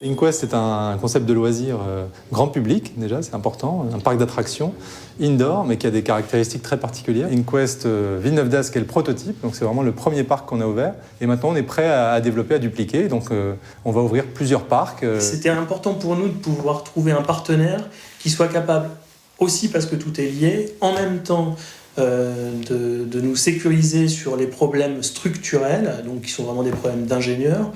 InQuest est un concept de loisir grand public, déjà, c'est important, un parc d'attractions indoor, mais qui a des caractéristiques très particulières. InQuest Villeneuve d'Ascq est le prototype, donc c'est vraiment le premier parc qu'on a ouvert. Et maintenant, on est prêt à développer, à dupliquer, donc on va ouvrir plusieurs parcs. C'était important pour nous de pouvoir trouver un partenaire qui soit capable, aussi parce que tout est lié, en même temps de nous sécuriser sur les problèmes structurels, donc qui sont vraiment des problèmes d'ingénieurs,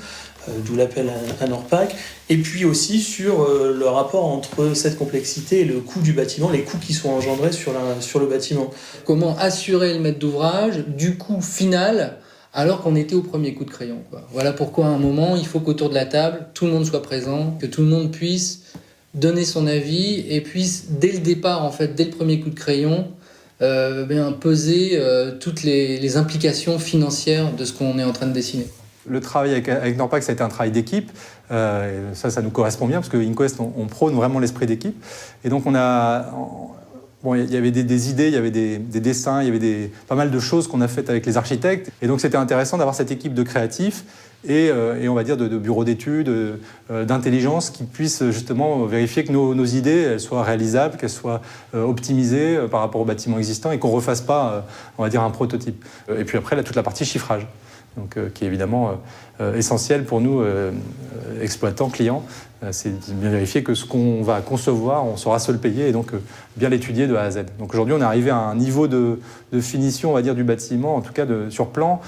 d'où l'appel à NORPAC, et puis aussi sur le rapport entre cette complexité et le coût du bâtiment, les coûts qui sont engendrés sur le bâtiment. Comment assurer le maître d'ouvrage du coût final alors qu'on était au premier coup de crayon, quoi. Voilà pourquoi à un moment, il faut qu'autour de la table, tout le monde soit présent, que tout le monde puisse donner son avis et puisse, dès le départ, en fait, dès le premier coup de crayon, peser toutes les implications financières de ce qu'on est en train de dessiner. Le travail avec NORPAC, ça a été un travail d'équipe. Ça nous correspond bien, parce que InQuest, on prône vraiment l'esprit d'équipe. Et donc, il y avait des idées, il y avait des dessins, il y avait pas mal de choses qu'on a faites avec les architectes. Et donc, c'était intéressant d'avoir cette équipe de créatifs et on va dire de bureaux d'études, d'intelligence qui puissent justement vérifier que nos idées elles soient réalisables, qu'elles soient optimisées par rapport aux bâtiments existants et qu'on ne refasse pas, on va dire, un prototype. Et puis après, toute la partie chiffrage. Donc, qui est évidemment essentiel pour nous, exploitants, clients. C'est de bien vérifier que ce qu'on va concevoir, on saura se le payer et donc bien l'étudier de A à Z. Donc aujourd'hui, on est arrivé à un niveau de finition, on va dire, du bâtiment, en tout cas sur plan,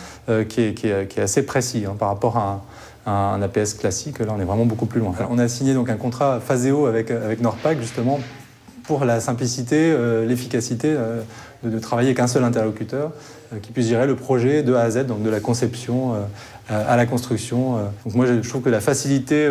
qui est assez précis par rapport à un APS classique. Là, on est vraiment beaucoup plus loin. On a signé donc un contrat Phaseo avec NORPAC, justement, pour la simplicité, l'efficacité de travailler avec un seul interlocuteur qui puisse gérer le projet de A à Z, donc de la conception à la construction. Donc moi, je trouve que la facilité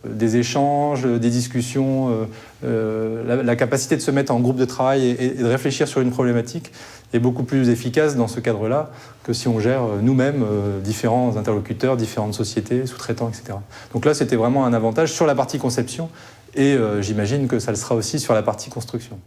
des échanges, des discussions, la capacité de se mettre en groupe de travail et de réfléchir sur une problématique est beaucoup plus efficace dans ce cadre-là que si on gère nous-mêmes différents interlocuteurs, différentes sociétés, sous-traitants, etc. Donc là, c'était vraiment un avantage sur la partie conception et j'imagine que ça le sera aussi sur la partie construction.